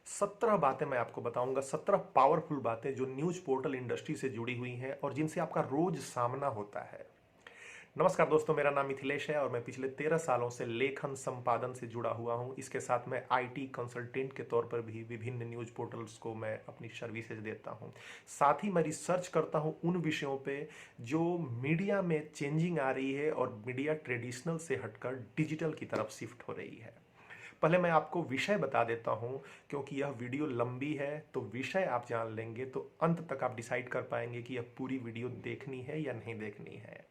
17 बातें मैं आपको बताऊंगा, 17 पावरफुल बातें जो न्यूज पोर्टल इंडस्ट्री से जुड़ी हुई हैं और जिनसे आपका रोज सामना होता है। नमस्कार दोस्तों, मेरा नाम मिथिलेश है और मैं पिछले 13 सालों से लेखन संपादन से जुड़ा हुआ हूं। इसके साथ मैं आईटी कंसल्टेंट के तौर पर भी विभिन्न न्यूज पोर्टल्स को मैं अपनी सर्विसेज देता हूं। साथ ही मैं रिसर्च करता हूं उन विषयों पे जो मीडिया में चेंजिंग आ रही है और मीडिया ट्रेडिशनल से हटकर डिजिटल की तरफ शिफ्ट हो रही है। पहले मैं आपको विषय बता देता हूं, क्योंकि यह वीडियो लंबी है तो विषय आप जान लेंगे तो अंत तक आप डिसाइड कर पाएंगे कि यह पूरी वीडियो देखनी है या नहीं देखनी है।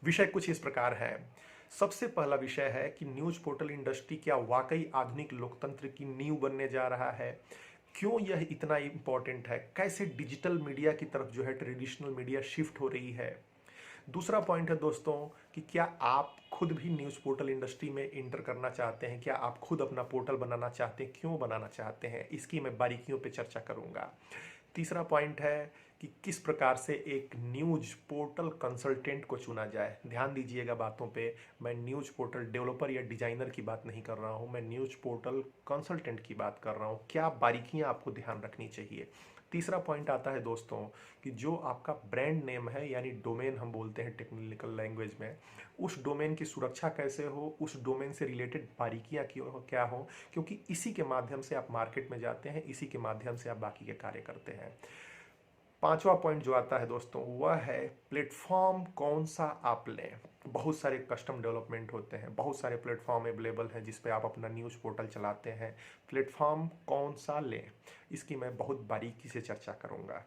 विषय कुछ इस प्रकार है। सबसे पहला विषय है कि न्यूज पोर्टल इंडस्ट्री क्या वाकई आधुनिक लोकतंत्र की नींव बनने जा रहा है? क्यों यह इतना इंपॉर्टेंट है? कैसे डिजिटल मीडिया की तरफ जो है ट्रेडिशनल मीडिया शिफ्ट हो रही है? दूसरा पॉइंट है दोस्तों कि क्या आप खुद भी न्यूज़ पोर्टल इंडस्ट्री में इंटर करना चाहते हैं? क्या आप खुद अपना पोर्टल बनाना चाहते हैं? क्यों बनाना चाहते हैं? इसकी मैं बारीकियों पे चर्चा करूंगा। तीसरा पॉइंट है कि किस प्रकार से एक न्यूज पोर्टल कंसल्टेंट को चुना जाए। ध्यान दीजिएगा बातों पे, मैं न्यूज पोर्टल डेवलपर या डिजाइनर की बात नहीं कर रहा हूं, मैं न्यूज पोर्टल कंसल्टेंट की बात कर रहा हूं। क्या बारीकियां आपको ध्यान रखनी चाहिए। तीसरा पॉइंट आता है दोस्तों कि जो आपका ब्रांड नेम है, यानी डोमेन हम बोलते हैं टेक्निकल लैंग्वेज में, उस डोमेन की सुरक्षा कैसे हो, उस डोमेन से रिलेटेड बारीकियां क्या हो, क्योंकि इसी के माध्यम से आप मार्केट में जाते हैं, इसी के माध्यम से आप बाकी के कार्य करते हैं। पांचवा पॉइंट जो आता है दोस्तों वह है प्लेटफॉर्म कौन सा आप लें। बहुत सारे कस्टम डेवलपमेंट होते हैं, बहुत सारे प्लेटफॉर्म अवेलेबल हैं जिस पे आप अपना न्यूज़ पोर्टल चलाते हैं। प्लेटफॉर्म कौन सा लें, इसकी मैं बहुत बारीकी से चर्चा करूंगा।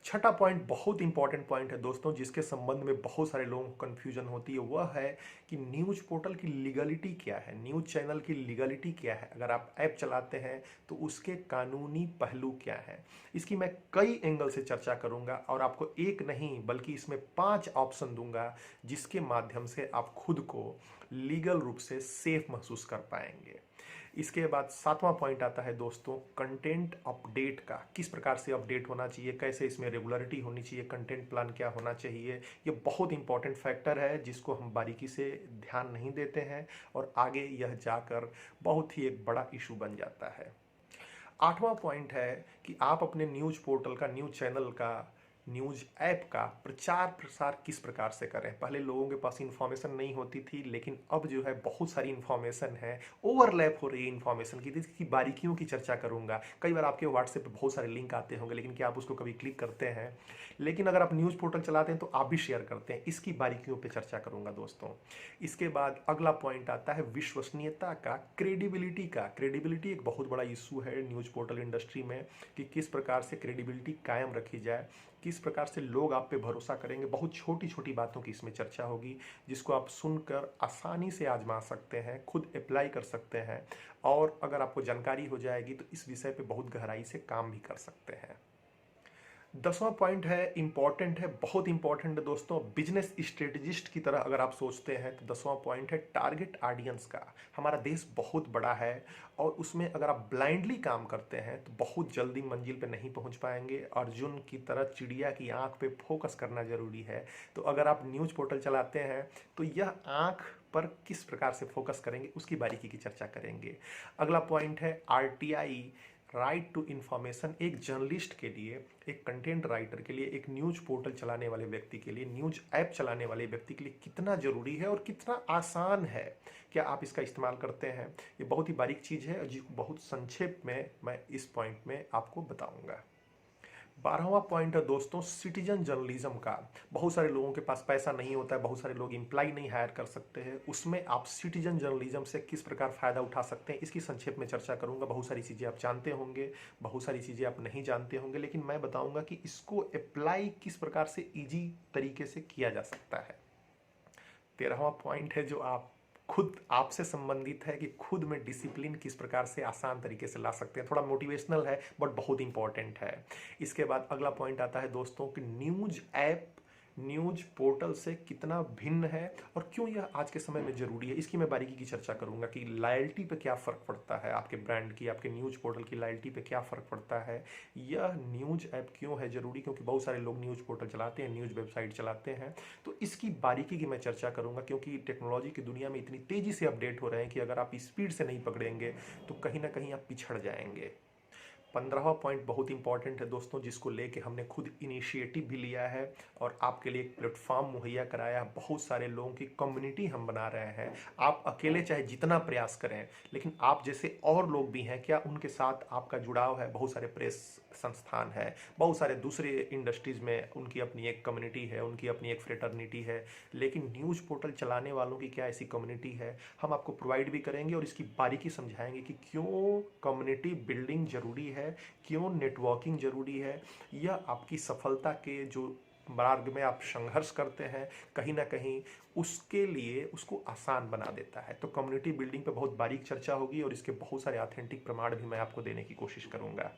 छठा पॉइंट बहुत इंपॉर्टेंट पॉइंट है दोस्तों, जिसके संबंध में बहुत सारे लोगों को कंफ्यूजन होती है। वह है कि न्यूज पोर्टल की लीगलिटी क्या है, न्यूज चैनल की लीगलिटी क्या है। अगर आप ऐप चलाते हैं तो उसके कानूनी पहलू क्या है। इसकी मैं कई एंगल से चर्चा करूंगा और आपको एक नहीं बल्कि इसमें 5 ऑप्शन दूंगा, जिसके माध्यम से आप खुद को लीगल रूप से सेफ महसूस कर पाएंगे। इसके बाद सातवां पॉइंट आता है दोस्तों कंटेंट अपडेट का। किस प्रकार से अपडेट होना चाहिए, कैसे इसमें रेगुलरिटी होनी चाहिए, कंटेंट प्लान क्या होना चाहिए। ये बहुत इंपॉर्टेंट फैक्टर है जिसको हम बारीकी से ध्यान नहीं देते हैं और आगे यह जाकर बहुत ही एक बड़ा इशू बन जाता है। आठवां पॉइंट है कि आप अपने न्यूज पोर्टल का, न्यूज चैनल का, न्यूज ऐप का प्रचार प्रसार किस प्रकार से करें। पहले लोगों के पास इंफॉर्मेशन नहीं होती थी, लेकिन अब जो है बहुत सारी इंफॉर्मेशन है, ओवरलैप हो रही है इंफॉर्मेशन की। इसकी बारीकियों की चर्चा करूंगा। कई बार आपके व्हाट्सएप पे बहुत सारे लिंक आते होंगे, लेकिन क्या आप उसको कभी क्लिक करते हैं? लेकिन अगर आप न्यूज पोर्टल चलाते हैं तो आप भी शेयर करते हैं। इसकी बारीकियों पर चर्चा करूंगा दोस्तों। इसके बाद अगला पॉइंट आता है विश्वसनीयता का, क्रेडिबिलिटी का। क्रेडिबिलिटी एक बहुत बड़ा इशू है न्यूज पोर्टल इंडस्ट्री में, कि किस प्रकार से क्रेडिबिलिटी कायम रखी जाए, किस प्रकार से लोग आप पे भरोसा करेंगे। बहुत छोटी छोटी बातों की इसमें चर्चा होगी, जिसको आप सुनकर आसानी से आजमा सकते हैं, खुद अप्लाई कर सकते हैं और अगर आपको जानकारी हो जाएगी तो इस विषय पे बहुत गहराई से काम भी कर सकते हैं। 10वां पॉइंट है, इंपॉर्टेंट है, बहुत इंपॉर्टेंट है दोस्तों। बिजनेस स्ट्रेटेजिस्ट की तरह अगर आप सोचते हैं तो 10वां पॉइंट है टारगेट ऑडियंस का। हमारा देश बहुत बड़ा है और उसमें अगर आप ब्लाइंडली काम करते हैं तो बहुत जल्दी मंजिल पे नहीं पहुंच पाएंगे। अर्जुन की तरह चिड़िया की आंख पे फोकस करना जरूरी है। तो अगर आप न्यूज पोर्टल चलाते हैं तो यह आंख पर किस प्रकार से फोकस करेंगे, उसकी बारीकी की चर्चा करेंगे। अगला पॉइंट है आरटीआई, राइट टू इंफॉर्मेशन। एक जर्नलिस्ट के लिए, एक कंटेंट राइटर के लिए, एक न्यूज पोर्टल चलाने वाले व्यक्ति के लिए, न्यूज ऐप चलाने वाले व्यक्ति के लिए कितना जरूरी है और कितना आसान है। क्या आप इसका इस्तेमाल करते हैं? ये बहुत ही बारीक चीज है जिसको बहुत संक्षेप में मैं इस पॉइंट में आपको बताऊंगा। 12वां पॉइंट है दोस्तों सिटीजन जर्नलिज्म का। बहुत सारे लोगों के पास पैसा नहीं होता है, बहुत सारे लोग इंप्लाई नहीं हायर कर सकते हैं, उसमें आप सिटीजन जर्नलिज्म से किस प्रकार फायदा उठा सकते हैं, इसकी संक्षेप में चर्चा करूंगा। बहुत सारी चीजें आप जानते होंगे, बहुत सारी चीजें आप नहीं जानते होंगे, लेकिन मैं बताऊंगा कि इसको अप्लाई किस प्रकार से इजी तरीके से किया जा सकता है। 13वां पॉइंट है जो आप खुद आपसे संबंधित है कि खुद में डिसिप्लिन किस प्रकार से आसान तरीके से ला सकते हैं। थोड़ा मोटिवेशनल है बट बहुत इंपॉर्टेंट है। इसके बाद अगला पॉइंट आता है दोस्तों कि न्यूज ऐप न्यूज पोर्टल से कितना भिन्न है और क्यों यह आज के समय में जरूरी है, इसकी मैं बारीकी की चर्चा करूंगा कि लॉयल्टी पे क्या फर्क पड़ता है, आपके ब्रांड की, आपके न्यूज पोर्टल की लॉयल्टी पे क्या फर्क पड़ता है, यह न्यूज ऐप क्यों है जरूरी, क्योंकि बहुत सारे लोग न्यूज पोर्टल चलाते हैं, न्यूज वेबसाइट चलाते हैं। तो इसकी बारीकी की मैं चर्चा करूंगा, क्योंकि टेक्नोलॉजी की दुनिया में इतनी तेजी से अपडेट हो रहे हैं कि अगर आप स्पीड से नहीं पकड़ेंगे तो कहीं ना कहीं आप पिछड़ जाएंगे। 15वां पॉइंट बहुत इंपॉर्टेंट है दोस्तों, जिसको लेके हमने खुद इनिशिएटिव भी लिया है और आपके लिए एक प्लेटफॉर्म मुहैया कराया है। बहुत सारे लोगों की कम्युनिटी हम बना रहे हैं। आप अकेले चाहे जितना प्रयास करें, लेकिन आप जैसे और लोग भी हैं, क्या उनके साथ आपका जुड़ाव है? बहुत सारे प्रेस संस्थान है, बहुत सारे दूसरे इंडस्ट्रीज में उनकी अपनी एक कम्युनिटी है, उनकी अपनी एक फ्रेटर्निटी है, लेकिन न्यूज पोर्टल चलाने वालों की क्या ऐसी कम्युनिटी है? हम आपको प्रोवाइड भी करेंगे और इसकी बारीकी समझाएंगे कि क्यों कम्युनिटी बिल्डिंग जरूरी है, क्यों नेटवर्किंग जरूरी है। यह आपकी सफलता के जो मार्ग में आप संघर्ष करते हैं, कहीं ना कहीं उसके लिए उसको आसान बना देता है। तो कम्युनिटी बिल्डिंग पे बहुत बारीक चर्चा होगी और इसके बहुत सारे ऑथेंटिक प्रमाण भी मैं आपको देने की कोशिश करूंगा।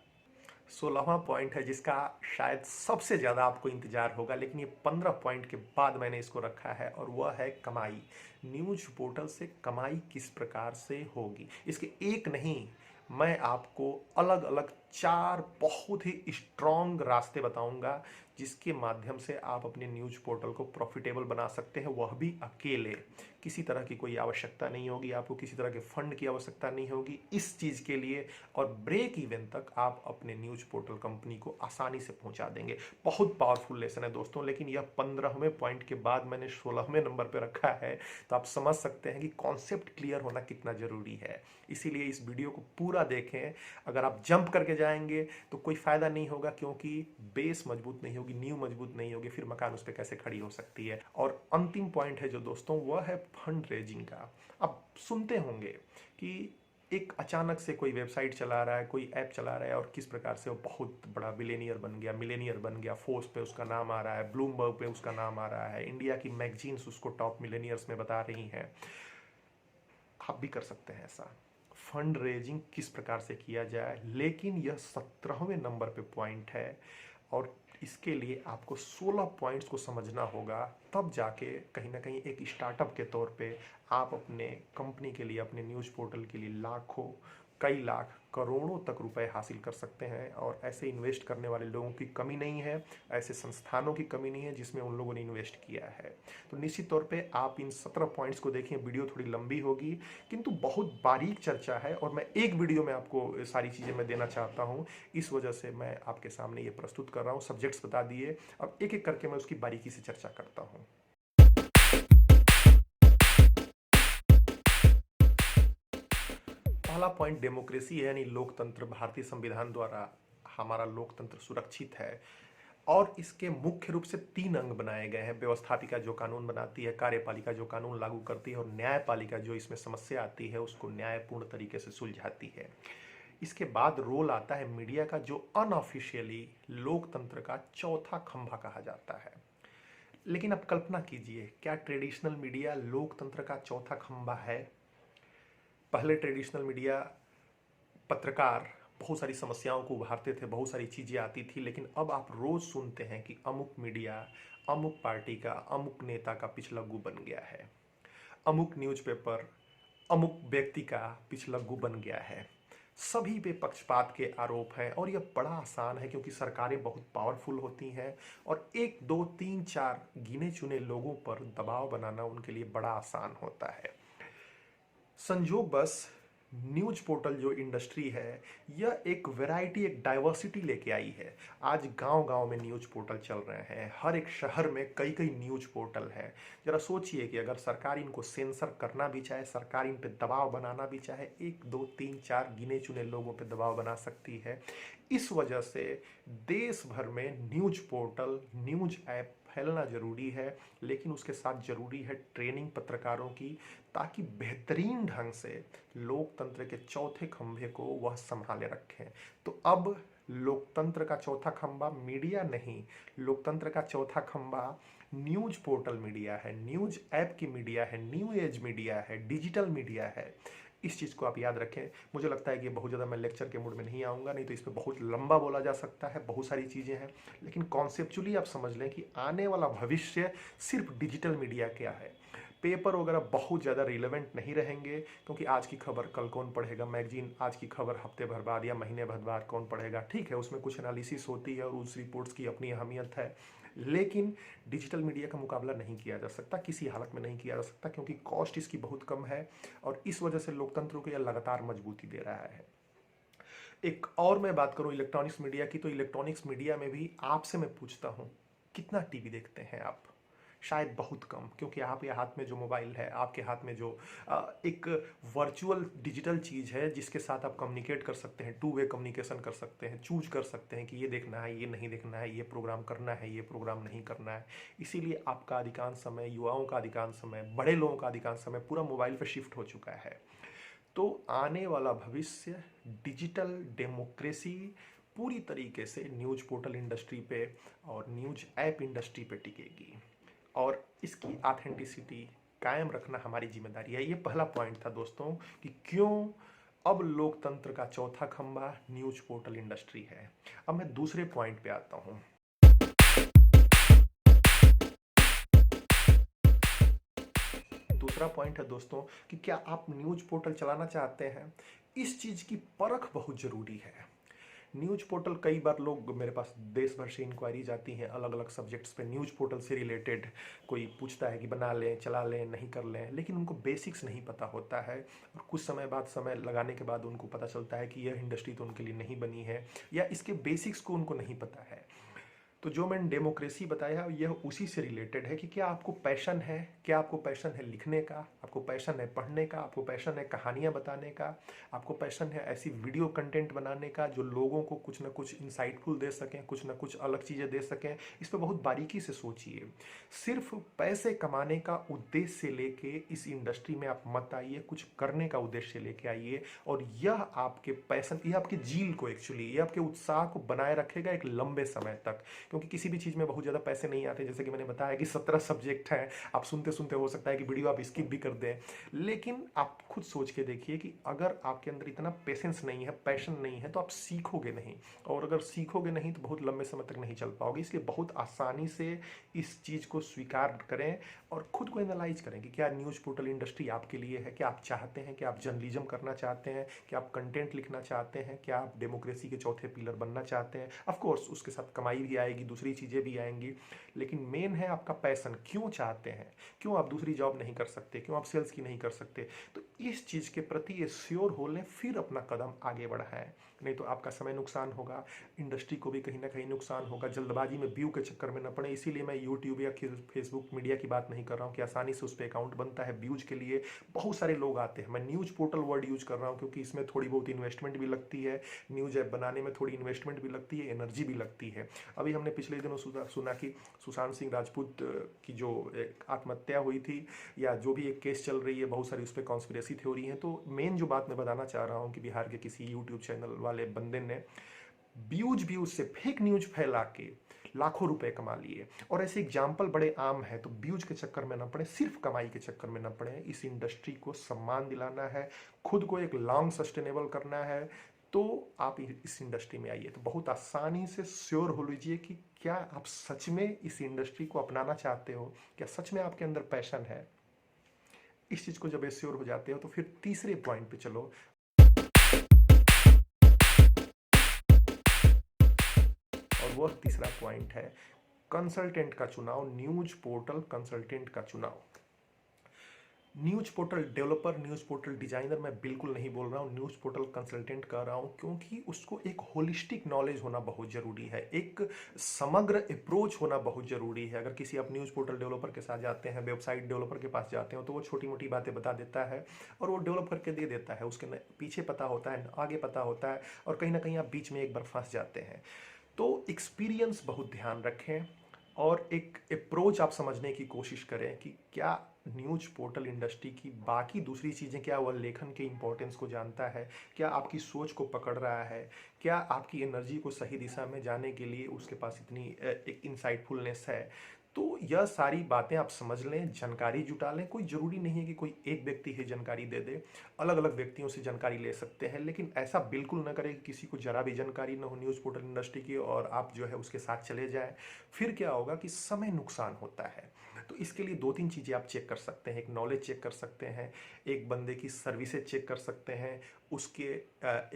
16वां पॉइंट है जिसका शायद सबसे ज़्यादा आपको इंतजार होगा, लेकिन ये 15 पॉइंट के बाद मैंने इसको रखा है, और वह है कमाई। न्यूज पोर्टल से कमाई किस प्रकार से होगी, इसके एक नहीं, मैं आपको अलग अलग 4 बहुत ही स्ट्रॉन्ग रास्ते बताऊंगा जिसके माध्यम से आप अपने न्यूज पोर्टल को प्रॉफिटेबल बना सकते हैं, वह भी अकेले। किसी तरह की कोई आवश्यकता नहीं होगी आपको, किसी तरह के फंड की आवश्यकता नहीं होगी इस चीज़ के लिए, और ब्रेक इवन तक आप अपने न्यूज पोर्टल कंपनी को आसानी से पहुंचा देंगे। बहुत पावरफुल लेसन है दोस्तों, लेकिन यह 15वें पॉइंट के बाद मैंने 16वें नंबर पर रखा है, तो आप समझ सकते हैं कि कॉन्सेप्ट क्लियर होना कितना जरूरी है। इसीलिए इस वीडियो को पूरा देखें। अगर आप जंप करके जाएंगे तो कोई फायदा नहीं होगा, क्योंकि बेस मजबूत नहीं होगी, नींव मजबूत नहीं होगी, फिर मकान उस पर कैसे खड़ी हो सकती है। और अंतिम पॉइंट है जो दोस्तों, वह है फंड रेजिंग का। अब सुनते होंगे कि एक अचानक से कोई वेबसाइट चला रहा है, कोई ऐप चला रहा है और किस प्रकार से वो बहुत बड़ा बिलियनियर बन गया, मिलेनियर बन गया, फोर्स पे उसका नाम आ रहा है, ब्लूमबर्ग पे उसका नाम आ रहा है, इंडिया की मैगजीन्स उसको टॉप मिलेनियर्स में बता रही हैं। आप भी कर सकते हैं ऐसा। फंड रेजिंग किस प्रकार से किया जाए, लेकिन यह 17वें नंबर पे पॉइंट है, और इसके लिए आपको 16 पॉइंट्स को समझना होगा, तब जाके कहीं ना कहीं एक स्टार्टअप के तौर पे आप अपने कंपनी के लिए, अपने न्यूज़ पोर्टल के लिए लाखों, कई लाख, करोड़ों तक रुपए हासिल कर सकते हैं। और ऐसे इन्वेस्ट करने वाले लोगों की कमी नहीं है, ऐसे संस्थानों की कमी नहीं है जिसमें उन लोगों ने इन्वेस्ट किया है। तो निश्चित तौर पे आप इन 17 पॉइंट्स को देखिए। वीडियो थोड़ी लंबी होगी किंतु बहुत बारीक चर्चा है, और मैं एक वीडियो में आपको सारी चीज़ें मैं देना चाहता हूँ, इस वजह से मैं आपके सामने ये प्रस्तुत कर रहा हूँ। सब्जेक्ट्स बता दिए, अब एक एक करके मैं उसकी बारीकी से चर्चा करता हूँ। पहला पॉइंट डेमोक्रेसी है, यानी लोकतंत्र। भारतीय संविधान द्वारा हमारा लोकतंत्र सुरक्षित है, और इसके मुख्य रूप से 3 अंग बनाए गए हैं। व्यवस्थापिका जो कानून बनाती है, कार्यपालिका जो कानून लागू करती है, और न्यायपालिका जो इसमें समस्या आती है उसको न्यायपूर्ण तरीके से सुलझाती है। इसके बाद रोल आता है मीडिया का, जो अनऑफिशियली लोकतंत्र का चौथा खंभा कहा जाता है। लेकिन अब कल्पना कीजिए, क्या ट्रेडिशनल मीडिया लोकतंत्र का चौथा खंभा है? पहले ट्रेडिशनल मीडिया, पत्रकार बहुत सारी समस्याओं को उभारते थे, बहुत सारी चीज़ें आती थी, लेकिन अब आप रोज़ सुनते हैं कि अमुक मीडिया, अमुक पार्टी का, अमुक नेता का पिछलग्गू बन गया है, अमुक न्यूज़पेपर अमुक व्यक्ति का पिछलग्गू बन गया है। सभी पे पक्षपात के आरोप हैं, और यह बड़ा आसान है क्योंकि सरकारें बहुत पावरफुल होती हैं, और 1 2 3 4 गिने चुने लोगों पर दबाव बनाना उनके लिए बड़ा आसान होता है। संजोग बस न्यूज पोर्टल जो इंडस्ट्री है, यह एक वैरायटी, एक डाइवर्सिटी लेके आई है। आज गांव-गांव में न्यूज पोर्टल चल रहे हैं, हर एक शहर में कई-कई न्यूज पोर्टल है। जरा सोचिए कि अगर सरकार इनको सेंसर करना भी चाहे, सरकार इन पे दबाव बनाना भी चाहे, 1 2 3 4 गिने चुने लोगों पे दबाव बना सकती है। इस वजह से देश भर में न्यूज पोर्टल, न्यूज ऐप फैलना जरूरी है, लेकिन उसके साथ जरूरी है ट्रेनिंग पत्रकारों की, ताकि बेहतरीन ढंग से लोकतंत्र के चौथे खंभे को वह संभाले रखें। तो अब लोकतंत्र का चौथा खंभा मीडिया नहीं, लोकतंत्र का चौथा खंभा न्यूज पोर्टल मीडिया है, न्यूज ऐप की मीडिया है, न्यू एज मीडिया है, डिजिटल मीडिया है। इस चीज़ को आप याद रखें। मुझे लगता है कि बहुत ज़्यादा मैं लेक्चर के मूड में नहीं आऊँगा, नहीं तो इस पे बहुत लंबा बोला जा सकता है, बहुत सारी चीज़ें हैं। लेकिन कॉन्सेप्चुअली आप समझ लें कि आने वाला भविष्य सिर्फ डिजिटल मीडिया क्या है। पेपर वगैरह बहुत ज़्यादा रिलेवेंट नहीं रहेंगे, क्योंकि आज की खबर कल कौन पढ़ेगा, मैगजीन आज की खबर हफ्ते भर बाद या महीने भर बाद कौन पढ़ेगा। ठीक है, उसमें कुछ एनालिसिस होती है और उस रिपोर्ट्स की अपनी अहमियत है, लेकिन डिजिटल मीडिया का मुकाबला नहीं किया जा सकता, किसी हालत में नहीं किया जा सकता, क्योंकि कॉस्ट इसकी बहुत कम है और इस वजह से लोकतंत्र को यह लगातार मजबूती दे रहा है। एक और मैं बात करूं इलेक्ट्रॉनिक्स मीडिया की, तो इलेक्ट्रॉनिक्स मीडिया में भी आपसे मैं पूछता हूं, कितना टीवी देखते हैं आप? शायद बहुत कम, क्योंकि आपके हाथ में जो मोबाइल है, आपके हाथ में जो एक वर्चुअल डिजिटल चीज़ है जिसके साथ आप कम्युनिकेट कर सकते हैं, टू वे कम्युनिकेशन कर सकते हैं, चूज कर सकते हैं कि ये देखना है, ये नहीं देखना है, ये प्रोग्राम करना है, ये प्रोग्राम नहीं करना है। इसीलिए आपका अधिकांश समय, युवाओं का अधिकांश समय, बड़े लोगों का अधिकांश समय पूरा मोबाइल पर शिफ्ट हो चुका है। तो आने वाला भविष्य डिजिटल डेमोक्रेसी पूरी तरीके से न्यूज पोर्टल इंडस्ट्री पे और न्यूज ऐप इंडस्ट्री पे टिकेगी और इसकी ऑथेंटिसिटी कायम रखना हमारी जिम्मेदारी है। ये पहला पॉइंट था दोस्तों कि क्यों अब लोकतंत्र का चौथा खंभा न्यूज पोर्टल इंडस्ट्री है। अब मैं दूसरे पॉइंट पे आता हूं। दूसरा पॉइंट है दोस्तों कि क्या आप न्यूज पोर्टल चलाना चाहते हैं? इस चीज की परख बहुत जरूरी है। न्यूज पोर्टल, कई बार लोग मेरे पास देश भर से इंक्वायरीज आती हैं अलग अलग सब्जेक्ट्स पे, न्यूज पोर्टल से रिलेटेड। कोई पूछता है कि बना लें, चला लें, नहीं कर लें, लेकिन उनको बेसिक्स नहीं पता होता है और कुछ समय बाद, समय लगाने के बाद उनको पता चलता है कि यह इंडस्ट्री तो उनके लिए नहीं बनी है या इसके बेसिक्स को उनको नहीं पता है। तो जो मैंने डेमोक्रेसी बताया यह उसी से रिलेटेड है कि क्या आपको पैशन है, क्या आपको पैशन है लिखने का, आपको पैशन है पढ़ने का, आपको पैशन है कहानियां बताने का, आपको पैशन है ऐसी वीडियो कंटेंट बनाने का जो लोगों को कुछ ना कुछ इंसाइटफुल दे सकें, कुछ ना कुछ अलग चीज़ें दे सकें। इस पर बहुत बारीकी से सोचिए। सिर्फ पैसे कमाने का उद्देश्य लेके इस इंडस्ट्री में आप मत आइए, कुछ करने का उद्देश्य लेके आइए और यह आपके पैशन, यह आपके जील को, एक्चुअली ये आपके उत्साह को बनाए रखेगा एक लंबे समय तक। क्योंकि किसी भी चीज़ में बहुत ज़्यादा पैसे नहीं आते। जैसे कि मैंने बताया कि 17 सब्जेक्ट हैं, आप सुनते सुनते हो सकता है कि वीडियो आप स्किप भी कर दें, लेकिन आप खुद सोच के देखिए कि अगर आपके अंदर इतना पेशेंस नहीं है, पैशन नहीं है, तो आप सीखोगे नहीं, और अगर सीखोगे नहीं तो बहुत लंबे समय तक नहीं चल पाओगे। इसलिए बहुत आसानी से इस चीज़ को स्वीकार करें और खुद को एनालाइज करें कि क्या न्यूज़ पोर्टल इंडस्ट्री आपके लिए है, क्या आप चाहते हैं, क्या आप जर्नलिज्म करना चाहते हैं, क्या आप कंटेंट लिखना चाहते हैं, क्या आप डेमोक्रेसी के चौथे पिलर बनना चाहते हैं। ऑफ कोर्स उसके साथ कमाई भी आएगी, दूसरी चीज़ें भी आएंगी, लेकिन मेन है आपका पैशन। क्यों चाहते हैं, क्यों आप दूसरी जॉब नहीं कर सकते, क्यों आप सेल्स की नहीं कर सकते। तो इस चीज़ के प्रति ये श्योर हो लें, फिर अपना कदम आगे बढ़ाएं, नहीं तो आपका समय नुकसान होगा, इंडस्ट्री को भी कहीं ना कहीं नुकसान होगा। जल्दबाजी में व्यू के चक्कर में न पड़े। इसीलिए मैं यूट्यूब या फेसबुक मीडिया की बात नहीं कर रहा हूँ कि आसानी से उस पर अकाउंट बनता है व्यूज के लिए, बहुत सारे लोग आते हैं। मैं न्यूज पोर्टल वर्ड यूज कर रहा हूँ क्योंकि इसमें थोड़ी बहुत इन्वेस्टमेंट भी लगती है, न्यूज ऐप बनाने में थोड़ी इन्वेस्टमेंट भी लगती है, एनर्जी भी लगती है। अभी हमने पिछले दिनों सुना कि सुशांत सिंह राजपूत की जो एक आत्महत्या हुई थी, या जो भी एक केस चल रही है, बहुत सारी उस पर कॉन्स्पिरेसी थ्योरी है। तो मेन जो बात मैं बताना चाह रहा हूँ कि बिहार के किसी यूट्यूब चैनल वाले बंदे ने व्यूज से फेक न्यूज फैला के लाखों रुपए कमा लिए। और ऐसे एग्जाम्पल बड़े आम है। तो व्यूज के चक्कर में ना पड़े, सिर्फ कमाई के चक्कर में ना पड़े। इस इंडस्ट्री को सम्मान दिलाना है, खुद को एक लॉन्ग सस्टेनेबल करना है, तो आप इस इंडस्ट्री में आइए। तो बहुत आसानी से श्योर हो लीजिए कि क्या आप सच में इस इंडस्ट्री को अपनाना चाहते हो, क्या सच में आपके अंदर पैशन है। इस चीज को जब श्योर हो जाते हो तो फिर तीसरे पॉइंट पे चलो। और वह तीसरा पॉइंट है कंसल्टेंट का चुनाव, न्यूज पोर्टल कंसल्टेंट का चुनाव। News portal developer, news portal designer मैं बिल्कुल नहीं बोल रहा हूँ, न्यूज पोर्टल कंसल्टेंट कर रहा हूँ, क्योंकि उसको एक होलिस्टिक नॉलेज होना बहुत जरूरी है, एक समग्र अप्रोच होना बहुत जरूरी है। अगर किसी आप न्यूज पोर्टल डेवलपर के साथ जाते हैं, वेबसाइट डेवलपर के पास जाते हो, तो वो छोटी मोटी बातें बता देता है और वो डेवलप करके दे देता है, उसके पीछे पता होता है, आगे पता होता है, और कहीं ना कहीं आप बीच में एक बार फंस जाते हैं। तो एक्सपीरियंस बहुत ध्यान रखें और एक अप्रोच आप समझने की कोशिश करें कि क्या न्यूज पोर्टल इंडस्ट्री की बाकी दूसरी चीज़ें, क्या वह लेखन के इंपॉर्टेंस को जानता है, क्या आपकी सोच को पकड़ रहा है, क्या आपकी एनर्जी को सही दिशा में जाने के लिए उसके पास इतनी एक इंसाइटफुलनेस है। तो यह सारी बातें आप समझ लें, जानकारी जुटा लें। कोई ज़रूरी नहीं है कि कोई एक व्यक्ति ही जानकारी दे दे, अलग-अलग व्यक्तियों से जानकारी ले सकते हैं, लेकिन ऐसा बिल्कुल ना करें कि किसी को ज़रा भी जानकारी ना हो न्यूज़ पोर्टल इंडस्ट्री की और आप जो है उसके साथ चले जाएँ। फिर क्या होगा कि समय नुकसान होता है। तो इसके लिए 2-3 चीज़ें आप चेक कर सकते हैं। एक नॉलेज चेक कर सकते हैं, एक बंदे की सर्विसेज चेक कर सकते हैं, उसके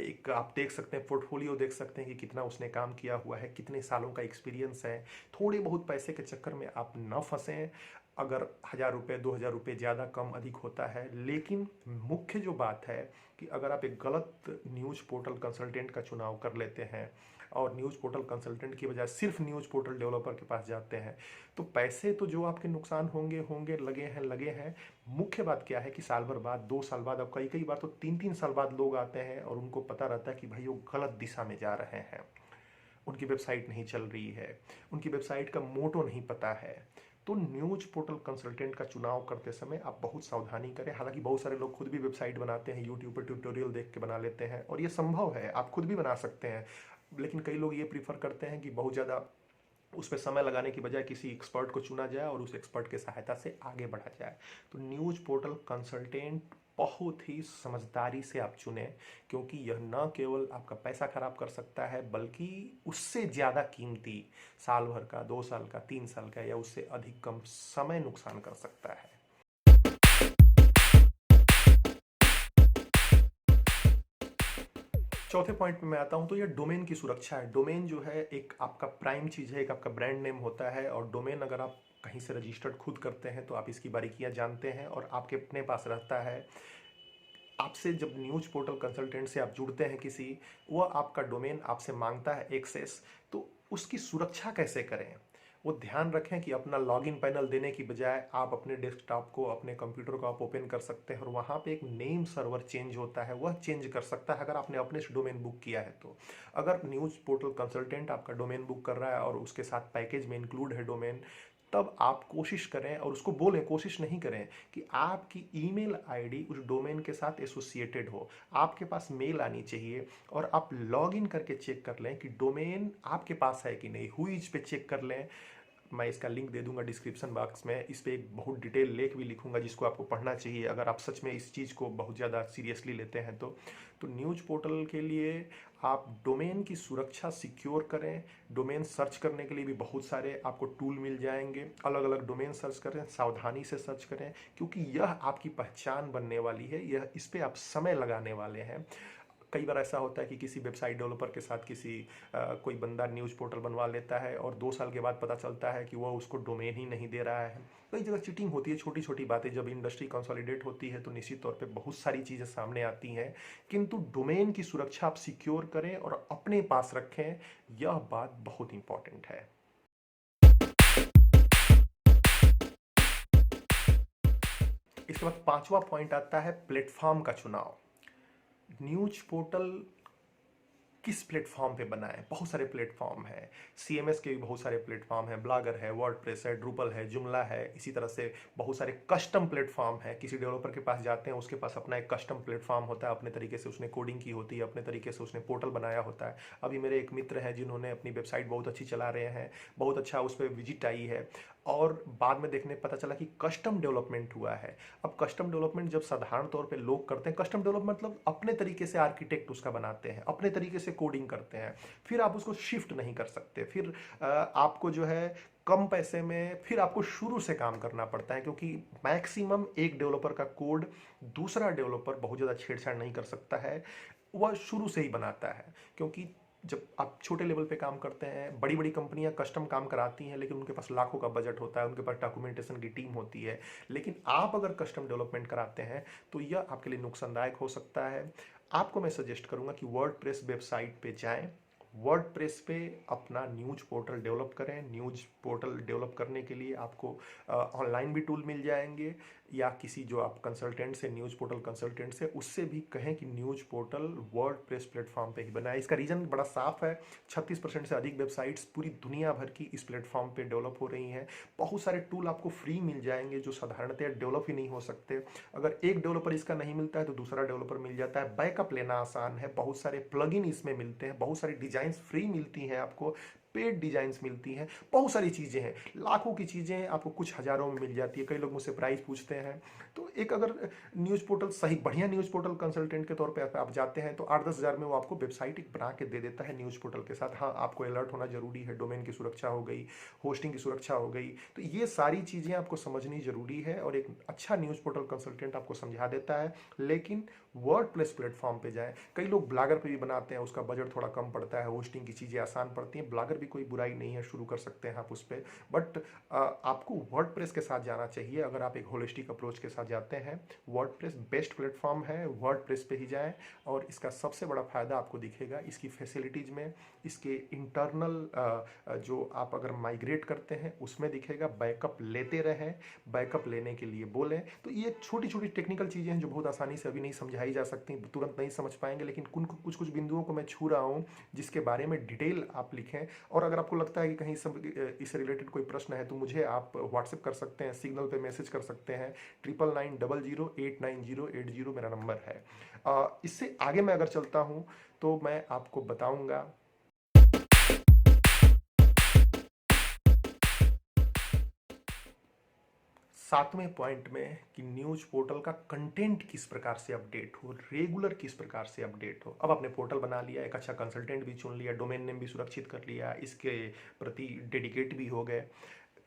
एक आप देख सकते हैं पोर्टफोलियो देख सकते हैं कि कितना उसने काम किया हुआ है, कितने सालों का एक्सपीरियंस है। थोड़े बहुत पैसे के चक्कर में आप न फंसें। अगर 1000 रुपये 2000 रुपये ज़्यादा कम अधिक होता है, लेकिन मुख्य जो बात है कि अगर आप एक गलत न्यूज़ पोर्टल कंसल्टेंट का चुनाव कर लेते हैं और न्यूज़ पोर्टल कंसल्टेंट की बजाय सिर्फ न्यूज़ पोर्टल डेवलपर के पास जाते हैं, तो पैसे तो जो आपके नुकसान होंगे होंगे लगे हैं। मुख्य बात क्या है कि साल भर बाद, 2 साल बाद, अब कई कई बार तो 3-3 साल बाद लोग आते हैं और उनको पता रहता है कि भाई वो गलत दिशा में जा रहे हैं, उनकी वेबसाइट नहीं चल रही है, उनकी वेबसाइट का मोटो नहीं पता है। तो न्यूज पोर्टल कंसल्टेंट का चुनाव करते समय आप बहुत सावधानी करें। हालांकि बहुत सारे लोग खुद भी वेबसाइट बनाते हैं, यूट्यूब पर ट्यूटोरियल देख के बना लेते हैं और ये संभव है, आप खुद भी बना सकते हैं। लेकिन कई लोग ये प्रीफर करते हैं कि बहुत ज़्यादा उस पर समय लगाने की बजाय किसी एक्सपर्ट को चुना जाए और उस एक्सपर्ट की सहायता से आगे बढ़ा जाए। तो न्यूज पोर्टल कंसल्टेंट बहुत ही समझदारी से आप चुने, क्योंकि यह न केवल आपका पैसा खराब कर सकता है बल्कि उससे ज़्यादा कीमती साल भर का, 2 साल का, 3 साल का या उससे अधिक कम समय नुकसान कर सकता है। चौथे पॉइंट में मैं आता हूं तो ये डोमेन की सुरक्षा है। डोमेन जो है एक आपका प्राइम चीज़ है, एक आपका ब्रांड नेम होता है और डोमेन अगर आप कहीं से रजिस्टर्ड खुद करते हैं तो आप इसकी बारीकियां जानते हैं और आपके अपने पास रहता है। आपसे जब न्यूज पोर्टल कंसल्टेंट से आप जुड़ते हैं किसी, वह आपका डोमेन आपसे मांगता है एक्सेस, तो उसकी सुरक्षा कैसे करें? वो ध्यान रखें कि अपना लॉगिन पैनल देने की बजाय आप अपने डेस्कटॉप को, अपने कंप्यूटर को आप ओपन कर सकते हैं और वहाँ पे एक नेम सर्वर चेंज होता है, वह चेंज कर सकता है अगर आपने अपने से डोमेन बुक किया है तो। अगर न्यूज़ पोर्टल कंसल्टेंट आपका डोमेन बुक कर रहा है और उसके साथ पैकेज में इंक्लूड है डोमेन, तब आप कोशिश करें और उसको बोलें, कोशिश नहीं करें कि आपकी ईमेल आईडी उस डोमेन के साथ एसोसिएटेड हो। आपके पास मेल आनी चाहिए और आप लॉगिन करके चेक कर लें कि डोमेन आपके पास है कि नहीं। हुईज पे चेक कर लें। मैं इसका लिंक दे दूंगा डिस्क्रिप्शन बॉक्स में। इस पे एक बहुत डिटेल लेख भी लिखूंगा जिसको आपको पढ़ना चाहिए अगर आप सच में इस चीज़ को बहुत ज़्यादा सीरियसली लेते हैं तो न्यूज पोर्टल के लिए आप डोमेन की सुरक्षा सिक्योर करें। डोमेन सर्च करने के लिए भी बहुत सारे आपको टूल मिल जाएंगे। अलग अलग डोमेन सर्च करें, सावधानी से सर्च करें, क्योंकि यह आपकी पहचान बनने वाली है। यह इस पे आप समय लगाने वाले हैं। कई बार ऐसा होता है कि किसी वेबसाइट डेवलपर के साथ कोई बंदा न्यूज़ पोर्टल बनवा लेता है और 2 साल के बाद पता चलता है कि वह उसको डोमेन ही नहीं दे रहा है। कई जगह चीटिंग होती है, छोटी छोटी बातें। जब इंडस्ट्री कंसोलिडेट होती है तो निश्चित तौर पे बहुत सारी चीज़ें सामने आती हैं, किंतु डोमेन की सुरक्षा आप सिक्योर करें और अपने पास रखें, यह बात बहुत इंपॉर्टेंट है। इसके बाद 5वां पॉइंट आता है प्लेटफॉर्म का चुनाव। न्यूज पोर्टल किस प्लेटफॉर्म पे बनाएं? बहुत सारे प्लेटफॉर्म हैं। सीएमएस के भी बहुत सारे प्लेटफॉर्म हैं, ब्लॉगर है, वर्डप्रेस है, ड्रूपल है, जुमला है। इसी तरह से बहुत सारे कस्टम प्लेटफॉर्म है। किसी डेवलपर के पास जाते हैं, उसके पास अपना एक कस्टम प्लेटफॉर्म होता है, अपने तरीके से उसने कोडिंग की होती है, अपने तरीके से उसने पोर्टल बनाया होता है। अभी मेरे एक मित्र हैं जिन्होंने अपनी वेबसाइट बहुत अच्छी चला रहे हैं, बहुत अच्छा उस पर विजिट आई है और बाद में देखने पता चला कि कस्टम डेवलपमेंट हुआ है। अब कस्टम डेवलपमेंट जब साधारण तौर पे लोग करते हैं, कस्टम डेवलपमेंट मतलब अपने तरीके से आर्किटेक्ट उसका बनाते हैं, अपने तरीके से कोडिंग करते हैं, फिर आप उसको शिफ्ट नहीं कर सकते। फिर आपको जो है कम पैसे में फिर आपको शुरू से काम करना पड़ता है, क्योंकि मैक्सिमम एक डेवलपर का कोड दूसरा डेवलपर बहुत ज़्यादा छेड़छाड़ नहीं कर सकता है, वह शुरू से ही बनाता है। क्योंकि जब आप छोटे लेवल पे काम करते हैं, बड़ी बड़ी कंपनियां कस्टम काम कराती हैं लेकिन उनके पास लाखों का बजट होता है, उनके पास डॉक्यूमेंटेशन की टीम होती है। लेकिन आप अगर कस्टम डेवलपमेंट कराते हैं तो यह आपके लिए नुकसानदायक हो सकता है। आपको मैं सजेस्ट करूंगा कि वर्डप्रेस वेबसाइट पे जाएं, वर्डप्रेस पे अपना न्यूज पोर्टल डेवलप करें। न्यूज पोर्टल डेवलप करने के लिए आपको ऑनलाइन भी टूल मिल जाएंगे, या किसी जो आप कंसल्टेंट से, न्यूज पोर्टल कंसल्टेंट से, उससे भी कहें कि न्यूज पोर्टल वर्डप्रेस प्लेटफॉर्म पे ही बनाए। इसका रीज़न बड़ा साफ है, 36% से अधिक वेबसाइट्स पूरी दुनिया भर की इस प्लेटफॉर्म पे डेवलप हो रही हैं। बहुत सारे टूल आपको फ्री मिल जाएंगे जो साधारणतः डेवलप ही नहीं हो सकते। अगर एक डेवलपर इसका नहीं मिलता है तो दूसरा डेवलपर मिल जाता है। बैकअप लेना आसान है, बहुत सारे प्लगइन इसमें मिलते हैं, बहुत सारी डिजाइन फ्री मिलती हैं आपको। पेड डिजाइन्स मिलती हैं, बहुत सारी चीज़ें हैं, लाखों की चीज़ें आपको कुछ हज़ारों में मिल जाती है। कई लोग मुझसे प्राइस पूछते हैं। तो एक अगर न्यूज़ पोर्टल सही बढ़िया न्यूज़ पोर्टल कंसल्टेंट के तौर पे आप जाते हैं तो 8-10 हज़ार में वो आपको वेबसाइट एक बना के दे देता है न्यूज़ पोर्टल के साथ। हाँ, आपको अलर्ट होना जरूरी है, डोमेन की सुरक्षा हो गई, होस्टिंग की सुरक्षा हो गई, तो ये सारी चीज़ें आपको समझनी जरूरी है और एक अच्छा न्यूज़ पोर्टल कंसल्टेंट आपको समझा देता है। लेकिन वर्डप्रेस प्लेटफॉर्म पे जाएं। कई लोग ब्लॉगर पे भी बनाते हैं, उसका बजट थोड़ा कम पड़ता है, होस्टिंग की चीज़ें आसान पड़ती हैं। ब्लॉगर भी कोई बुराई नहीं है, शुरू कर सकते हैं आप उस पर। बट आपको वर्डप्रेस के साथ जाना चाहिए। अगर आप एक होलिस्टिक अप्रोच के साथ जाते हैं, वर्डप्रेस बेस्ट प्लेटफॉर्म है, वर्डप्रेस पे ही जाएं। और इसका सबसे बड़ा फायदा आपको दिखेगा इसकी फैसिलिटीज में, इसके इंटरनल जो आप अगर माइग्रेट करते हैं उसमें दिखेगा। बैकअप लेते रहें, बैकअप लेने के लिए बोलें। तो ये छोटी छोटी टेक्निकल चीज़ें हैं जो बहुत आसानी से अभी नहीं समझाई जा सकती, तुरंत नहीं समझ पाएंगे, लेकिन कुछ कुछ बिंदुओं को मैं छू रहा हूँ जिसके बारे में डिटेल आप लिखें। और अगर आपको लगता है कि कहीं सब इससे रिलेटेड कोई प्रश्न है तो मुझे आप व्हाट्सएप कर सकते हैं, सिग्नल पे मैसेज कर सकते हैं। 9990089080 मेरा नंबर है। इससे आगे मैं अगर चलता हूँ तो मैं आपको बताऊंगा 7वें पॉइंट में कि न्यूज पोर्टल का कंटेंट किस प्रकार से अपडेट हो, रेगुलर किस प्रकार से अपडेट हो। अब आपने पोर्टल बना लिया, एक अच्छा कंसल्टेंट भी चुन लिया, डोमेन नेम भी सुरक्षित कर लिया, इसके प्रति डेडिकेट भी हो गए,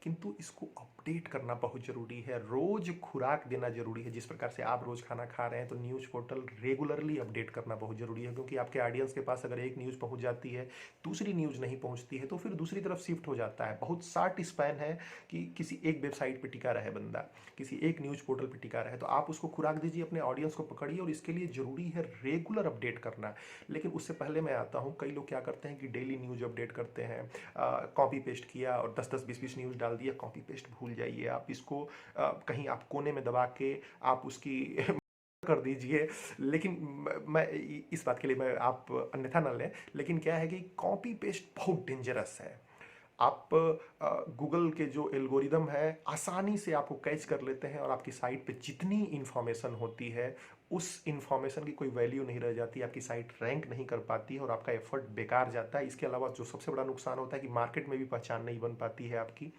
किंतु इसको अपडेट करना बहुत जरूरी है। रोज खुराक देना जरूरी है। जिस प्रकार से आप रोज खाना खा रहे हैं तो न्यूज पोर्टल रेगुलरली अपडेट करना बहुत जरूरी है, क्योंकि आपके ऑडियंस के पास अगर एक न्यूज पहुंच जाती है, दूसरी न्यूज नहीं पहुंचती है, तो फिर दूसरी तरफ शिफ्ट हो जाता है। बहुत शार्ट स्पैन है कि किसी एक वेबसाइट पर टिका रहे बंदा, किसी एक न्यूज पोर्टल पर टिका रहे। तो आप उसको खुराक दीजिए, अपने ऑडियंस को पकड़िए, और इसके लिए जरूरी है रेगुलर अपडेट करना। लेकिन उससे पहले मैं आता हूँ, कई लोग क्या करते हैं कि डेली न्यूज अपडेट करते हैं, कॉपी पेस्ट किया और 10-10 20-20 न्यूज डाल दिया, कॉपी पेस्ट भूल जाइए। आप इसको कहीं आप कोने में दबा के आप उसकी कर दीजिए। लेकिन मैं इस बात के लिए मैं आप अन्यथा ना लें, लेकिन क्या है कि कॉपी पेस्ट बहुत डेंजरस है। आप गूगल के जो एल्गोरिदम है आसानी से आपको कैच कर लेते हैं, और आपकी साइट पे जितनी इंफॉर्मेशन होती है उस इंफॉर्मेशन की कोई वैल्यू नहीं रह जाती, आपकी साइट रैंक नहीं कर पाती है और आपका एफर्ट बेकार जाता है। इसके अलावा जो सबसे बड़ा नुकसान होता है कि मार्केट में भी पहचान नहीं बन पाती है आपकी।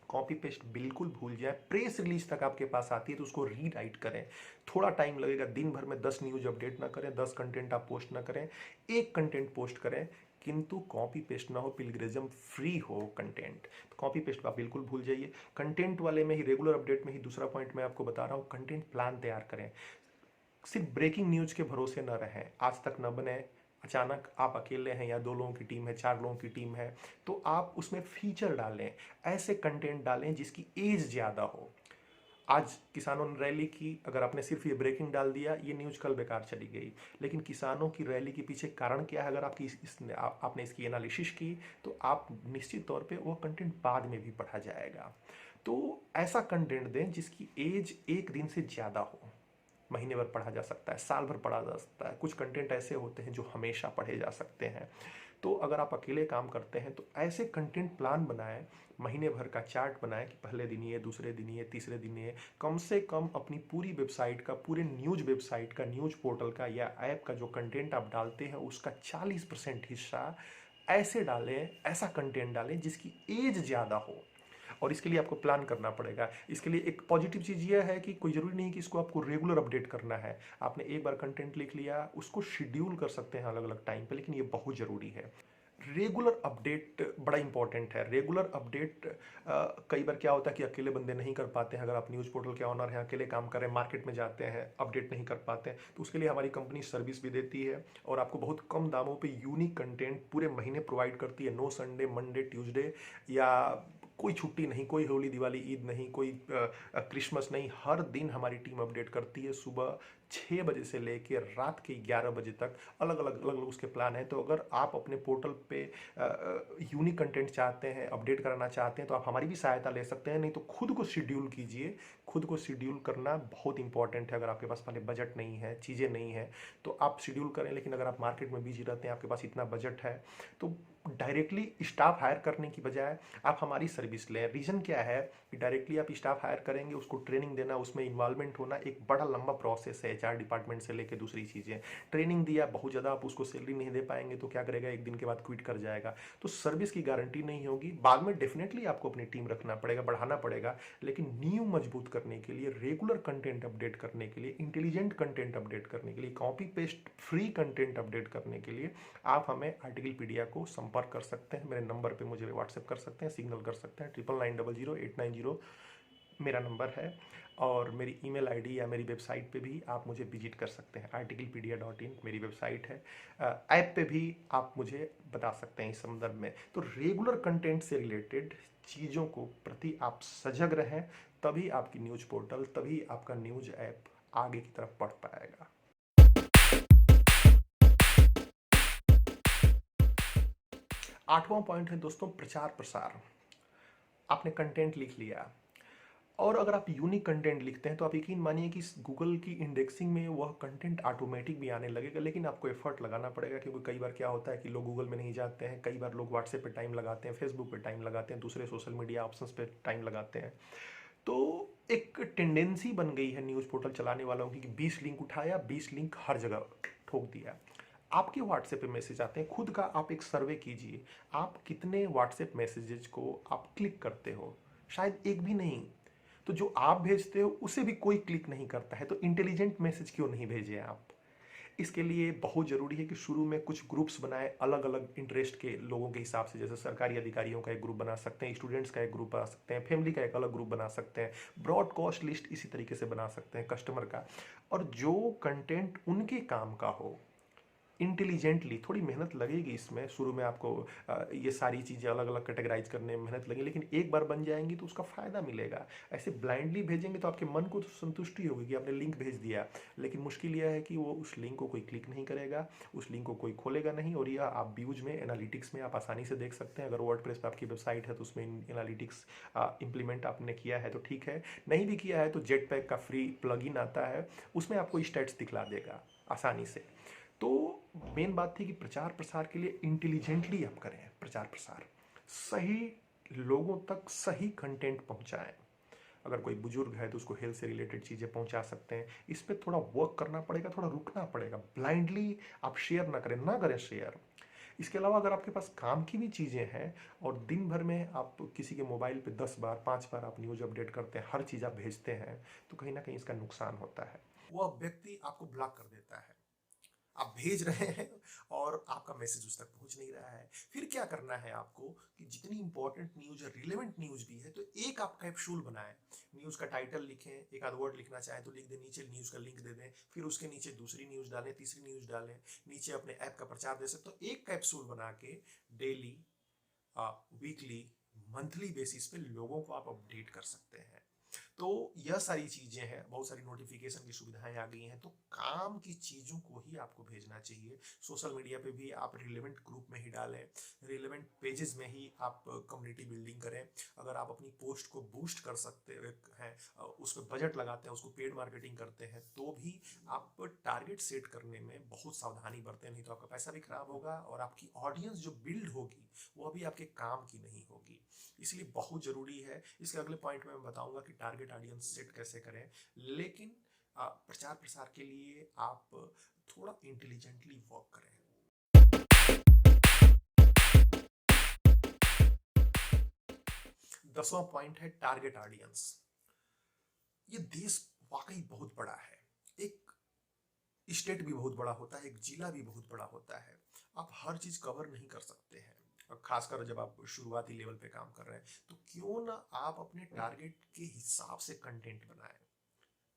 कॉपी पेस्ट बिल्कुल भूल जाए। प्रेस रिलीज तक आपके पास आती है तो उसको रीराइट करें, थोड़ा टाइम लगेगा। दिन भर में 10 न्यूज अपडेट ना करें, 10 कंटेंट आप पोस्ट ना करें, एक कंटेंट पोस्ट करें, किंतु कॉपी पेस्ट ना हो, प्लेगरिज्म फ्री हो कंटेंट। तो कॉपी पेस्ट आप बिल्कुल भूल जाइए। कंटेंट वाले में ही, रेगुलर अपडेट में ही दूसरा पॉइंट मैं आपको बता रहा हूँ, कंटेंट प्लान तैयार करें। सिर्फ ब्रेकिंग न्यूज के भरोसे न रहें, आज तक न बने, अचानक आप अकेले हैं या 2 लोगों की टीम है, 4 लोगों की टीम है, तो आप उसमें फीचर डालें, ऐसे कंटेंट डालें जिसकी एज ज़्यादा हो। आज किसानों ने रैली की, अगर आपने सिर्फ ये ब्रेकिंग डाल दिया, ये न्यूज कल बेकार चली गई। लेकिन किसानों की रैली के पीछे कारण क्या है, अगर आपकी आपने इसकी एनालिसिस की तो आप निश्चित तौर पे वो कंटेंट बाद में भी पढ़ा जाएगा। तो ऐसा कंटेंट दें जिसकी एज 1 दिन से ज़्यादा हो, महीने भर पढ़ा जा सकता है, साल भर पढ़ा जा सकता है। कुछ कंटेंट ऐसे होते हैं जो हमेशा पढ़े जा सकते हैं। तो अगर आप अकेले काम करते हैं तो ऐसे कंटेंट प्लान बनाएं, महीने भर का चार्ट बनाएं कि पहले दिन ये, दूसरे दिन ये, तीसरे दिन ये। कम से कम अपनी पूरी वेबसाइट का, पूरे न्यूज वेबसाइट का, न्यूज पोर्टल का या ऐप का जो कंटेंट आप डालते हैं उसका 40% हिस्सा ऐसे डालें, ऐसा कंटेंट डालें जिसकी एज ज़्यादा हो। और इसके लिए आपको प्लान करना पड़ेगा। इसके लिए एक पॉजिटिव चीज़ यह है कि कोई ज़रूरी नहीं कि इसको आपको रेगुलर अपडेट करना है। आपने एक बार कंटेंट लिख लिया, उसको शेड्यूल कर सकते हैं अलग अलग टाइम पे, लेकिन ये बहुत ज़रूरी है। रेगुलर अपडेट बड़ा इंपॉर्टेंट है। रेगुलर अपडेट कई बार क्या होता है कि अकेले बंदे नहीं कर पाते हैं। अगर आप न्यूज़ पोर्टल के ऑनर हैं, अकेले काम कर रहे हैं, मार्केट में जाते हैं, अपडेट नहीं कर पाते हैं, तो उसके लिए हमारी कंपनी सर्विस भी देती है और आपको बहुत कम दामों पे यूनिक कंटेंट पूरे महीने प्रोवाइड करती है। नो संडे, मंडे, ट्यूसडे या कोई छुट्टी नहीं, कोई होली, दिवाली, ईद नहीं, कोई क्रिसमस नहीं। हर दिन हमारी टीम अपडेट करती है, सुबह 6 बजे से लेकर रात के 11 बजे तक। अलग अलग उसके प्लान हैं। तो अगर आप अपने पोर्टल पे यूनिक कंटेंट चाहते हैं, अपडेट कराना चाहते हैं, तो आप हमारी भी सहायता ले सकते हैं। नहीं तो खुद को शेड्यूल कीजिए। खुद को शेड्यूल करना बहुत इंपॉर्टेंट है। अगर आपके पास पहले बजट नहीं है, चीज़ें नहीं है, तो आप शेड्यूल करें। लेकिन अगर आप मार्केट में बिजी रहते हैं, आपके पास इतना बजट है, तो डायरेक्टली स्टाफ हायर करने की बजाय आप हमारी सर्विस लें। रीज़न क्या है कि डायरेक्टली आप स्टाफ हायर करेंगे, उसको ट्रेनिंग देना, उसमें इन्वॉल्वमेंट होना एक बड़ा लंबा प्रोसेस है, एचआर डिपार्टमेंट से लेके दूसरी चीज़ें। ट्रेनिंग दिया, बहुत ज़्यादा आप उसको सैलरी नहीं दे पाएंगे तो क्या करेगा, एक दिन के बाद क्विट कर जाएगा। तो सर्विस की गारंटी नहीं होगी। बाद में डेफिनेटली आपको अपनी टीम रखना पड़ेगा, बढ़ाना पड़ेगा, लेकिन नींव मजबूत करने के लिए, रेगुलर कंटेंट अपडेट करने के लिए, इंटेलिजेंट कंटेंट अपडेट करने के लिए, copy paste free content update करने के लिए आप हमें आर्टिकलपीडिया को संपर्क कर सकते हैं। मेरे नंबर पे मुझे व्हाट्सएप कर सकते हैं, सिग्नल कर सकते हैं। 99900890 मेरा नंबर है। और मेरी ईमेल आईडी या मेरी वेबसाइट पे भी आप मुझे विजिट कर सकते हैं। articlepedia.in मेरी वेबसाइट है। ऐप पे भी आप मुझे बता सकते हैं इस संदर्भ में। तो रेगुलर कंटेंट से रिलेटेड चीज़ों को प्रति आप सजग रहें, तभी आपकी न्यूज पोर्टल, तभी आपका न्यूज ऐप आगे की तरफ बढ़ पाएगा। 8वां पॉइंट है दोस्तों, प्रचार प्रसार। आपने कंटेंट लिख लिया, और अगर आप यूनिक कंटेंट लिखते हैं तो आप यकीन मानिए कि गूगल की इंडेक्सिंग में वह कंटेंट ऑटोमेटिक भी आने लगेगा, लेकिन आपको एफर्ट लगाना पड़ेगा। क्योंकि कई बार क्या होता है कि लोग गूगल में नहीं जाते हैं, कई बार लोग व्हाट्सएप पे टाइम लगाते हैं, फेसबुक पे टाइम लगाते हैं, दूसरे सोशल मीडिया ऑप्शंस पे टाइम लगाते हैं। तो एक टेंडेंसी बन गई है न्यूज़ पोर्टल चलाने वालों की कि 20 लिंक उठाया, 20 लिंक हर जगह ठोक दिया। आपके व्हाट्सएप पे मैसेज आते हैं, खुद का आप एक सर्वे कीजिए, आप कितने व्हाट्सएप मैसेजेस को आप क्लिक करते हो? शायद एक भी नहीं। तो जो आप भेजते हो उसे भी कोई क्लिक नहीं करता है, तो इंटेलिजेंट मैसेज क्यों नहीं भेजे आप? इसके लिए बहुत ज़रूरी है कि शुरू में कुछ ग्रुप्स बनाएं, अलग अलग इंटरेस्ट के लोगों के हिसाब से। जैसे सरकारी अधिकारियों का एक ग्रुप बना सकते हैं, स्टूडेंट्स का एक ग्रुप बना सकते हैं, फैमिली का एक अलग ग्रुप बना सकते हैं, ब्रॉडकास्ट लिस्ट इसी तरीके से बना सकते हैं, कस्टमर का। और जो कंटेंट उनके काम का हो, इंटेलिजेंटली, थोड़ी मेहनत लगेगी इसमें शुरू में आपको, ये सारी चीज़ें अलग अलग कैटेगराइज करने में मेहनत लगेगी, लेकिन एक बार बन जाएंगी तो उसका फ़ायदा मिलेगा। ऐसे ब्लाइंडली भेजेंगे तो आपके मन को तो संतुष्टि होगी कि आपने लिंक भेज दिया, लेकिन मुश्किल यह है कि वो उस लिंक को कोई क्लिक नहीं करेगा, उस लिंक को कोई खोलेगा नहीं। और यह आप व्यूज में, एनालिटिक्स में आप आसानी से देख सकते हैं। अगर वर्डप्रेस पे आपकी वेबसाइट है तो उसमें एनालिटिक्स इंप्लीमेंट आपने किया है तो ठीक है, नहीं भी किया है तो जेटपैक का फ्री प्लगइन आता है, उसमें आपको स्टैट्स दिखला देगा आसानी से। तो मेन बात थी कि प्रचार प्रसार के लिए इंटेलिजेंटली आप करें प्रचार प्रसार, सही लोगों तक सही कंटेंट पहुंचाएं। अगर कोई बुजुर्ग है तो उसको हेल्थ से रिलेटेड चीज़ें पहुंचा सकते हैं। इस पर थोड़ा वर्क करना पड़ेगा, थोड़ा रुकना पड़ेगा। ब्लाइंडली आप शेयर ना करें शेयर। इसके अलावा अगर आपके पास काम की भी चीज़ें हैं और दिन भर में आप किसी के मोबाइल पे 10 बार 5 बार आप न्यूज़ अपडेट करते हैं, हर चीज़ आप भेजते हैं, तो कहीं ना कहीं इसका नुकसान होता है। वह व्यक्ति आपको ब्लॉक कर देता है। आप भेज रहे हैं और आपका मैसेज उस तक पहुंच नहीं रहा है। फिर क्या करना है आपको कि जितनी इंपॉर्टेंट न्यूज है, रिलेवेंट न्यूज भी है, तो एक आप कैप्सूल बनाएं। न्यूज का टाइटल लिखें, एक आध वर्ड लिखना चाहे तो लिख दें, नीचे न्यूज का लिंक दे दें, फिर उसके नीचे दूसरी न्यूज डालें, तीसरी न्यूज डालें, नीचे अपने ऐप का प्रचार दे सकते हो। एक कैप्सूल बना के डेली, वीकली, मंथली बेसिस पे लोगों को आप अपडेट कर सकते हैं। तो यह सारी चीजें हैं, बहुत सारी नोटिफिकेशन की सुविधाएं आ गई हैं, तो काम की चीजों को ही आपको भेजना चाहिए। सोशल मीडिया पे भी आप रिलेवेंट ग्रुप में ही डालें, रिलेवेंट पेजेस में ही आप कम्युनिटी बिल्डिंग करें। अगर आप अपनी पोस्ट को बूस्ट कर सकते हैं, उस पर बजट लगाते हैं, उसको पेड मार्केटिंग करते हैं, तो भी आप टारगेट सेट करने में बहुत सावधानी बरतें, नहीं तो आपका पैसा भी खराब होगा और आपकी ऑडियंस जो बिल्ड होगी वो भी आपके काम की नहीं होगी। इसलिए बहुत जरूरी है। इसके अगले पॉइंट में मैं बताऊंगा कि टारगेट ऑडियंस सेट कैसे करें, लेकिन प्रचार प्रसार के लिए आप थोड़ा इंटेलिजेंटली वर्क करें। 10वां पॉइंट है टारगेट ऑडियंस। ये देश वाकई बहुत बड़ा है, एक स्टेट भी बहुत बड़ा होता है, एक जिला भी बहुत बड़ा होता है। आप हर चीज कवर नहीं कर सकते हैं, और खासकर जब आप शुरुआती लेवल पे काम कर रहे हैं, तो क्यों ना आप अपने टारगेट के हिसाब से कंटेंट बनाएं।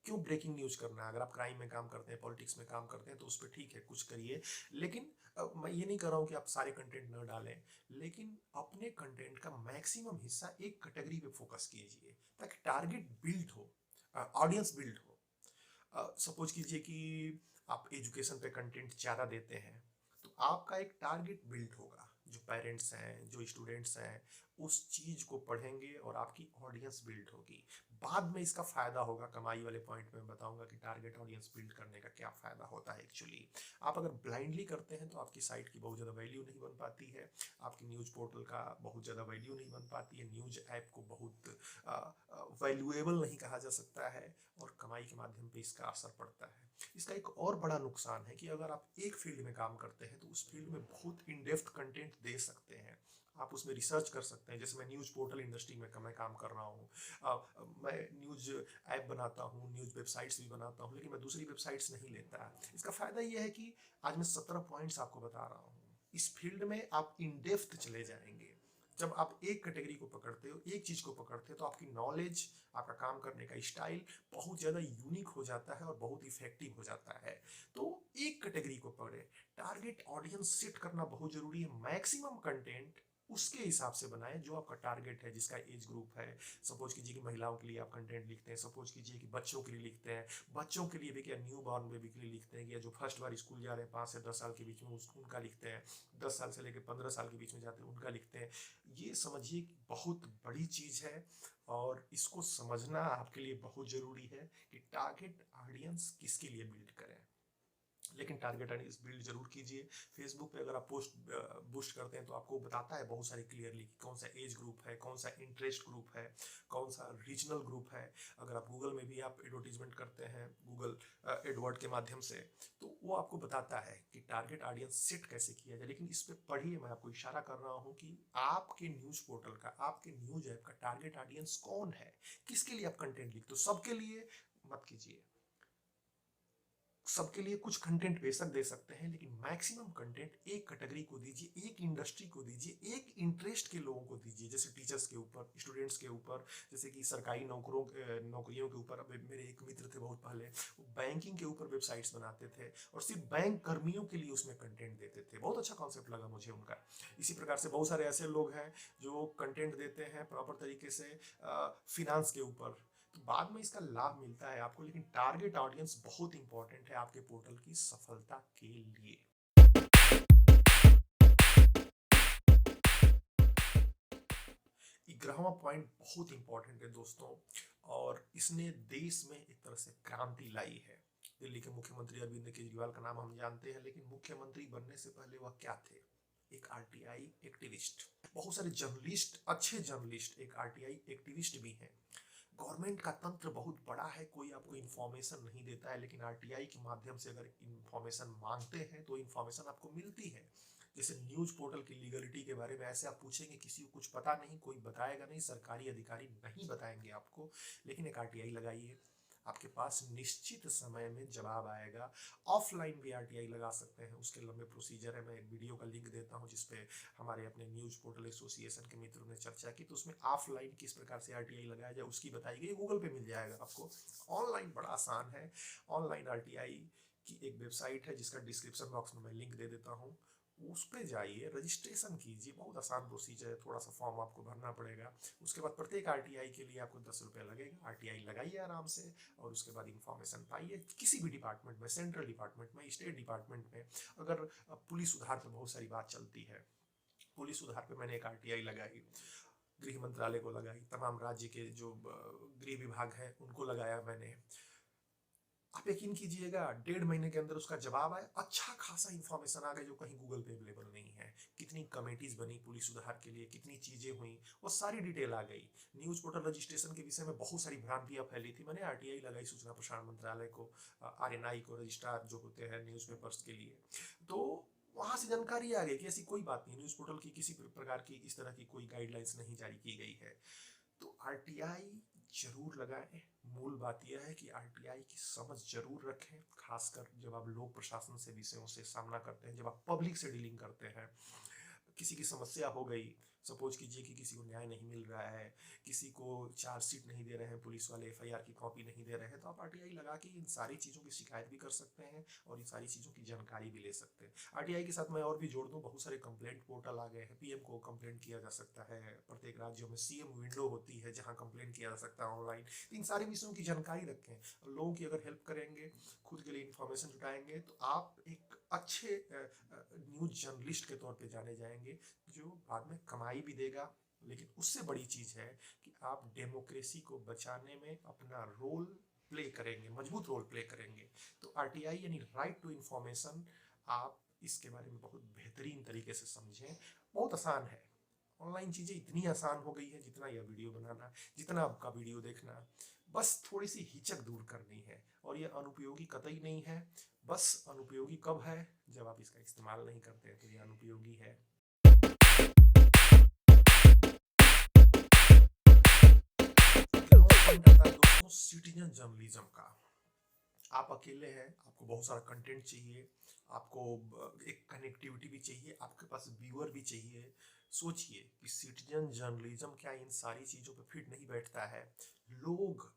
क्यों ब्रेकिंग न्यूज करना है? अगर आप क्राइम में काम करते हैं, पॉलिटिक्स में काम करते हैं, तो उस पर ठीक है, कुछ करिए। लेकिन मैं ये नहीं कर रहा हूं कि आप सारे कंटेंट न डालें, लेकिन अपने कंटेंट का मैक्सिमम हिस्सा एक कैटेगरी पे फोकस कीजिए, ताकि टारगेट बिल्ड हो, ऑडियंस बिल्ड हो। सपोज कीजिए कि आप एजुकेशन पे कंटेंट ज़्यादा देते हैं, तो आपका एक टारगेट बिल्ड होगा। जो पेरेंट्स हैं, जो स्टूडेंट्स हैं, उस चीज़ को पढ़ेंगे और आपकी ऑडियंस बिल्ड होगी। बाद में इसका फायदा होगा। कमाई वाले पॉइंट में बताऊंगा कि टारगेट ऑडियंस बिल्ड करने का क्या फायदा होता है। एक्चुअली आप अगर ब्लाइंडली करते हैं तो आपकी साइट की बहुत ज़्यादा वैल्यू नहीं बन पाती है, आपकी न्यूज़ पोर्टल का बहुत ज़्यादा वैल्यू नहीं बन पाती है, न्यूज़ ऐप को बहुत वैल्यूएबल नहीं कहा जा सकता है, और कमाई के माध्यम पे इसका असर पड़ता है। इसका एक और बड़ा नुकसान है कि अगर आप एक फील्ड में काम करते हैं तो उस फील्ड में बहुत इन डेप्थ कंटेंट दे सकते हैं, आप उसमें रिसर्च कर सकते हैं। जैसे मैं न्यूज़ पोर्टल इंडस्ट्री में मैं काम कर रहा हूँ, मैं न्यूज़ ऐप बनाता हूँ, न्यूज़ वेबसाइट्स भी बनाता हूँ, लेकिन मैं दूसरी वेबसाइट्स नहीं लेता। इसका फ़ायदा ये है कि आज मैं 17 पॉइंट्स आपको बता रहा हूँ, इस फील्ड में आप इन डेप्थ चले जाएंगे। जब आप एक कैटेगरी को पकड़ते हो, एक चीज़ को पकड़ते हो, तो आपकी नॉलेज, आपका काम करने का स्टाइल बहुत ज़्यादा यूनिक हो जाता है और बहुत इफेक्टिव हो जाता है। तो एक कैटेगरी को पकड़े, टारगेट ऑडियंस सेट करना बहुत ज़रूरी है। मैक्सिमम कंटेंट उसके हिसाब से बनाएं जो आपका टारगेट है, जिसका एज ग्रुप है। सपोज कीजिए कि महिलाओं के लिए आप कंटेंट लिखते हैं, सपोज कीजिए कि बच्चों के लिए लिखते हैं, बच्चों के लिए भी क्या न्यू बॉर्न बेबी के लिए लिखते हैं, या जो फर्स्ट बार स्कूल जा रहे हैं 5 से 10 साल के बीच में उनका लिखते हैं, 10 साल से लेकर 15 साल के बीच में जाते हैं उनका लिखते हैं। ये समझिए कि बहुत बड़ी चीज़ है और इसको समझना आपके लिए बहुत ज़रूरी है कि टारगेट ऑडियंस किसके लिए बिल्ड करें। लेकिन टारगेट ऑडियंस बिल्ड जरूर कीजिए। फेसबुक पे अगर आप पोस्ट बूस्ट करते हैं तो आपको बताता है बहुत सारी क्लियरली कि कौन सा एज ग्रुप है, कौन सा इंटरेस्ट ग्रुप है, कौन सा रीजनल ग्रुप है। अगर आप गूगल में भी आप एडवर्टीजमेंट करते हैं, गूगल एडवर्ड के माध्यम से, तो वो आपको बताता है कि टारगेट ऑडियंस सेट कैसे किया जाए। लेकिन इस पर पढ़िए, मैं आपको इशारा कर रहा हूँ कि आपके न्यूज़ पोर्टल का, आपके न्यूज़ ऐप का टारगेट ऑडियंस कौन है, किसके लिए आप कंटेंट लिखते हो। सबके लिए मत कीजिए, सबके लिए कुछ कंटेंट बेशक दे सकते हैं, लेकिन मैक्सिमम कंटेंट एक कैटेगरी को दीजिए, एक इंडस्ट्री को दीजिए, एक इंटरेस्ट के लोगों को दीजिए। जैसे टीचर्स के ऊपर, स्टूडेंट्स के ऊपर, जैसे कि सरकारी नौकरियों के ऊपर। अब मेरे एक मित्र थे बहुत पहले, वो बैंकिंग के ऊपर वेबसाइट्स बनाते थे और सिर्फ बैंक कर्मियों के लिए उसमें कंटेंट देते थे। बहुत अच्छा कॉन्सेप्ट लगा मुझे उनका। इसी प्रकार से बहुत सारे ऐसे लोग हैं जो कंटेंट देते हैं प्रॉपर तरीके से फिनांस के ऊपर, तो बाद में इसका लाभ मिलता है आपको। लेकिन टारगेट ऑडियंस बहुत इंपॉर्टेंट है आपके पोर्टल की सफलता के लिए। 11वां पॉइंट बहुत इंपॉर्टेंट है दोस्तों, और इसने देश में एक तरह से क्रांति लाई है। दिल्ली के मुख्यमंत्री अरविंद केजरीवाल का नाम हम जानते हैं, लेकिन मुख्यमंत्री बनने से पहले वह क्या थे? एक आरटीआई एक्टिविस्ट। बहुत सारे जर्नलिस्ट, अच्छे जर्नलिस्ट एक आरटीआई एक्टिविस्ट भी हैं। गवर्नमेंट का तंत्र बहुत बड़ा है, कोई आपको इन्फॉर्मेशन नहीं देता है, लेकिन आरटीआई के माध्यम से अगर इन्फॉर्मेशन मांगते हैं तो इन्फॉर्मेशन आपको मिलती है। जैसे न्यूज पोर्टल की लीगलिटी के बारे में ऐसे आप पूछेंगे, किसी को कुछ पता नहीं, कोई बताएगा नहीं, सरकारी अधिकारी नहीं बताएंगे आपको। लेकिन एक आरटीआई लगाइए, आपके पास निश्चित समय में जवाब आएगा। ऑफलाइन भी आरटीआई लगा सकते हैं, उसके लंबे प्रोसीजर है। मैं एक वीडियो का लिंक देता हूं जिसपे हमारे अपने न्यूज पोर्टल एसोसिएशन के मित्रों ने चर्चा की, तो उसमें ऑफलाइन किस प्रकार से आरटीआई लगाया जाए उसकी बताई गई। गूगल पे मिल जाएगा आपको। ऑनलाइन बड़ा आसान है। ऑनलाइन आरटीआई की एक वेबसाइट है जिसका डिस्क्रिप्शन बॉक्स में मैं लिंक दे देता हूँ, उस पर जाइए, रजिस्ट्रेशन कीजिए। बहुत आसान प्रोसीजर है, थोड़ा सा फॉर्म आपको भरना पड़ेगा। उसके बाद प्रत्येक आरटीआई के लिए आपको 10 रुपये लगेगा। आरटीआई लगाइए आराम से, और उसके बाद इंफॉर्मेशन पाइए किसी भी डिपार्टमेंट में, सेंट्रल डिपार्टमेंट में, स्टेट डिपार्टमेंट में। अगर पुलिस सुधार पर बहुत सारी बात चलती है, पुलिस सुधार पे मैंने एक आरटीआई लगाई, गृह मंत्रालय को लगाई, तमाम राज्य के जो गृह विभाग है उनको लगाया मैंने। आप यकीन कीजिएगा 1.5 महीने के अंदर उसका जवाब आया। अच्छा खासा इंफॉर्मेशन आ गया जो कहीं गूगल पे अवेलेबल नहीं है। कितनी कमेटीज बनी पुलिस सुधार के लिए, कितनी चीजें हुई, वो सारी डिटेल आ गई। न्यूज पोर्टल रजिस्ट्रेशन के विषय में बहुत सारी भ्रांतियां फैली थी, मैंने आरटीआई लगाई सूचना प्रसारण मंत्रालय को, आरएनआई को, रजिस्ट्रार जो होते हैं न्यूज़पेपर्स के लिए। तो वहां से जानकारी आ गई कि ऐसी कोई बात नहीं, न्यूज पोर्टल की किसी प्रकार की इस तरह की कोई गाइडलाइंस नहीं जारी की गई है। तो आरटीआई जरूर लगाएं। मूल बात यह है कि आरटीआई की समझ जरूर रखें, खासकर जब आप लोक प्रशासन से विषयों से सामना करते हैं, जब आप पब्लिक से डीलिंग करते हैं। किसी की समस्या हो गई, सपोज कीजिए कि किसी को न्याय नहीं मिल रहा है, किसी को चार्जशीट नहीं दे रहे हैं पुलिस वाले, एफआईआर की कॉपी नहीं दे रहे हैं, तो आप आरटीआई लगा के इन सारी चीज़ों की शिकायत भी कर सकते हैं और इन सारी चीज़ों की जानकारी भी ले सकते हैं। आरटीआई के साथ मैं और भी जोड़ दूँ, बहुत सारे कंप्लेंट पोर्टल आ गए हैं। पीएम को कंप्लेंट किया जा सकता है, प्रत्येक राज्यों में सीएम विंडो होती है जहाँ कंप्लेंट किया जा सकता है ऑनलाइन। इन सारे विषयों की जानकारी रखें। लोगों की अगर हेल्प करेंगे, खुद के लिए इन्फॉर्मेशन जुटाएंगे, तो आप एक अच्छे न्यूज जर्नलिस्ट के तौर पे जाने जाएंगे, जो बाद में कमाई भी देगा, लेकिन उससे बड़ी चीज है कि आप डेमोक्रेसी को बचाने में अपना रोल प्ले करेंगे, मजबूत रोल प्ले करेंगे। तो आरटीआई यानी राइट टू इंफॉर्मेशन, आप इसके बारे में बहुत बेहतरीन तरीके से समझें। बहुत आसान है, ऑनलाइन चीजें इतनी आसान हो गई है, जितना यह वीडियो बनाना, जितना आपका वीडियो देखना, बस थोड़ी सी हिचक दूर करनी है। और यह अनुपयोगी कतई नहीं है। बस अनुपयोगी कब है? जब आप इसका इस्तेमाल नहीं करते हैं तो यह अनुपयोगी है। दोस्तों, सिटीजन जर्नलिज्म का, आप अकेले हैं, आपको बहुत सारा कंटेंट चाहिए, आपको एक कनेक्टिविटी भी चाहिए, आपके पास व्यूअर भी चाहिए। सोचिए कि सिटीजन जर्नलिज्म क्या इन सारी चीजों पे फिट नहीं बैठता है? लोग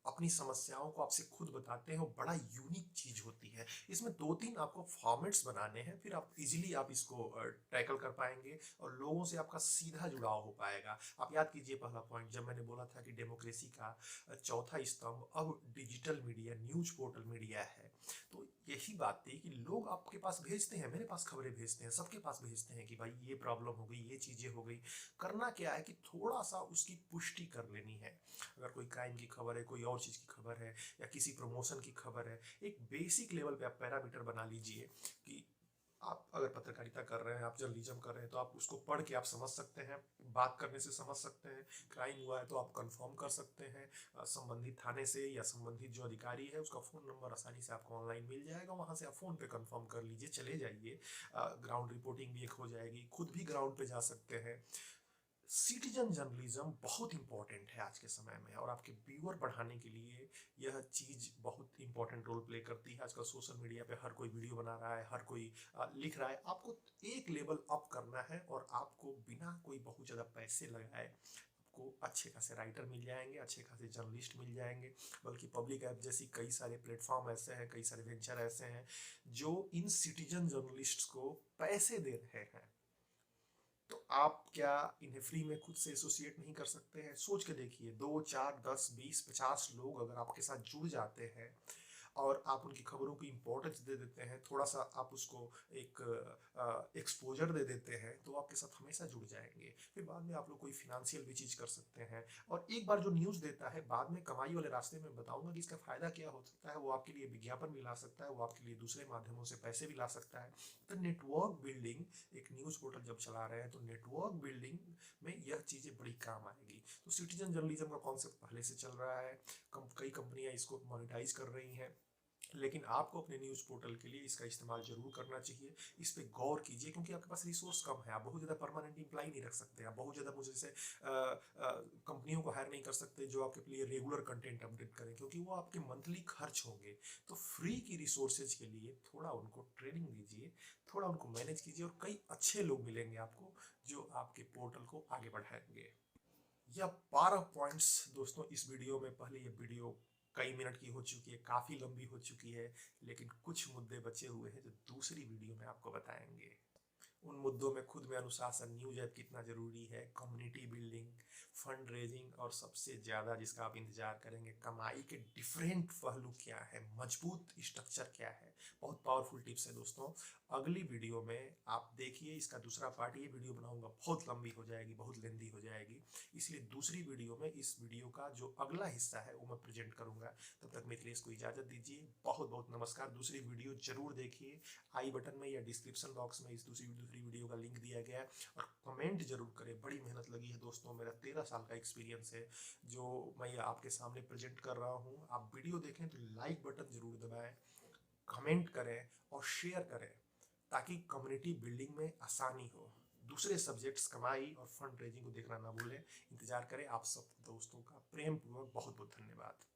अपनी समस्याओं को आपसे खुद बताते हैं और बड़ा यूनिक चीज होती है। इसमें 2-3 आपको फॉर्मेट्स बनाने हैं, फिर आप इजीली आप इसको टैकल कर पाएंगे और लोगों से आपका सीधा जुड़ाव हो पाएगा। आप याद कीजिए पहला पॉइंट, जब मैंने बोला था कि डेमोक्रेसी का चौथा स्तंभ अब digital media, news portal media है। तो यही बात थी कि लोग आपके पास भेजते हैं, मेरे पास खबरें भेजते हैं, सबके पास भेजते हैं कि भाई ये प्रॉब्लम हो गई, ये चीजें हो गई। करना क्या है कि थोड़ा सा उसकी पुष्टि कर लेनी है। अगर कोई क्राइम की खबर है, कोई और चीज की खबर है, या किसी प्रमोशन की खबर है, एक बेसिक लेवल पे आप पैरामीटर बना लीजिए कि आप अगर पत्रकारिता कर रहे हैं, आप जर्नलिज्म कर रहे हैं, तो आप उसको पढ़ के आप समझ सकते हैं, बात करने से समझ सकते हैं। क्राइम हुआ है तो आप कंफर्म कर सकते हैं, संबंधित थाने से या संबंधित जो अधिकारी है उसका फोन नंबर आसानी से आपको ऑनलाइन मिल जाएगा, वहां से आप फोन पे कंफर्म कर लीजिए, चले जाइए। ग्राउंड रिपोर्टिंग भी एक हो जाएगी, खुद भी ग्राउंड पे जा सकते हैं। सिटीजन जर्नलिज्म बहुत इंपॉर्टेंट है आज के समय में, और आपके व्यूअर बढ़ाने के लिए यह चीज बहुत इंपॉर्टेंट रोल प्ले करती है। आजकल सोशल मीडिया पे हर कोई वीडियो बना रहा है, हर कोई लिख रहा है। आपको एक लेवल अप करना है और आपको बिना कोई बहुत ज्यादा पैसे लगाए आपको अच्छे खासे राइटर मिल जाएंगे, अच्छे खासे जर्नलिस्ट मिल जाएंगे। बल्कि पब्लिक ऐप जैसी कई सारे प्लेटफॉर्म ऐसे हैं, कई सारे वेंचर ऐसे हैं जो इन सिटीजन जर्नलिस्ट को पैसे दे रहे हैं। तो आप क्या इन्हें फ्री में खुद से एसोसिएट नहीं कर सकते हैं? सोच के देखिए, 2, 4, 10, 20, 50 लोग अगर आपके साथ जुड़ जाते हैं और आप उनकी खबरों की इंपॉर्टेंस दे देते हैं, थोड़ा सा आप उसको एक एक्सपोजर दे देते हैं, तो आपके साथ हमेशा जुड़ जाएंगे। फिर बाद में आप लोग कोई फिनेंशियल भी चीज कर सकते हैं। और एक बार जो न्यूज देता है, बाद में कमाई वाले रास्ते में बताऊंगा कि इसका फायदा क्या हो सकता है। वो आपके लिए विज्ञापन भी ला सकता है, वो आपके लिए दूसरे माध्यमों से पैसे भी ला सकता है। तो नेटवर्क बिल्डिंग, एक न्यूज पोर्टल जब चला रहे हैं तो नेटवर्क बिल्डिंग में यह चीजें बड़ी काम आएगी। तो सिटीजन जर्नलिज्म का कॉन्सेप्ट पहले से चल रहा है, कई कंपनियां इसको मोनेटाइज कर रही हैं, लेकिन आपको अपने न्यूज पोर्टल के लिए इसका इस्तेमाल जरूर करना चाहिए। इस पे गौर कीजिए, क्योंकि आपके पास रिसोर्स कम है। आप बहुत ज़्यादा परमानेंट इंप्लाई नहीं रख सकते, आप बहुत ज़्यादा मुझे जैसे कंपनियों को हायर नहीं कर सकते जो आपके लिए रेगुलर कंटेंट अपडेट करें, क्योंकि वो आपके मंथली खर्च होंगे। तो फ्री की रिसोर्सेज के लिए थोड़ा उनको ट्रेनिंग दीजिए, थोड़ा उनको मैनेज कीजिए, और कई अच्छे लोग मिलेंगे आपको जो आपके पोर्टल को आगे बढ़ाएंगे। यह 12 पॉइंट्स दोस्तों इस वीडियो में। पहले ये वीडियो कई मिनट की हो चुकी है, काफी लंबी हो चुकी है, लेकिन कुछ मुद्दे बचे हुए हैं जो दूसरी वीडियो में आपको बताएंगे। उन मुद्दों में खुद में अनुशासन, न्यूज ऐप कितना जरूरी है, कम्युनिटी बिल्डिंग, फंड रेजिंग, और सबसे ज्यादा जिसका आप इंतजार करेंगे, कमाई के डिफरेंट पहलू क्या है, मजबूत स्ट्रक्चर क्या है। बहुत पावरफुल टिप्स है दोस्तों। अगली वीडियो में आप देखिए इसका दूसरा पार्ट। ये वीडियो बनाऊंगा बहुत लंबी हो जाएगी, बहुत लेंदी हो जाएगी, इसलिए दूसरी वीडियो में इस वीडियो का जो अगला हिस्सा है वो मैं प्रेजेंट करूंगा। तब तक मिथिलेश को इजाजत दीजिए। बहुत बहुत नमस्कार। दूसरी वीडियो जरूर देखिए, आई बटन में या डिस्क्रिप्शन बॉक्स में इस दूसरी वीडियो का लिंक दिया गया है। और कमेंट जरूर करें, बड़ी मेहनत लगी है दोस्तों, मेरा 13 साल का एक्सपीरियंस है जो मैं आपके सामने प्रेजेंट कर रहा हूँ। आप वीडियो देखें तो लाइक बटन जरूर दबाएं, कमेंट करें और शेयर करें, ताकि कम्युनिटी बिल्डिंग में आसानी हो। दूसरे सब्जेक्ट्स, कमाई और फंड रेजिंग को देखना ना भूलें। इंतजार करें। आप सब दोस्तों का प्रेम पूर्वक बहुत बहुत धन्यवाद।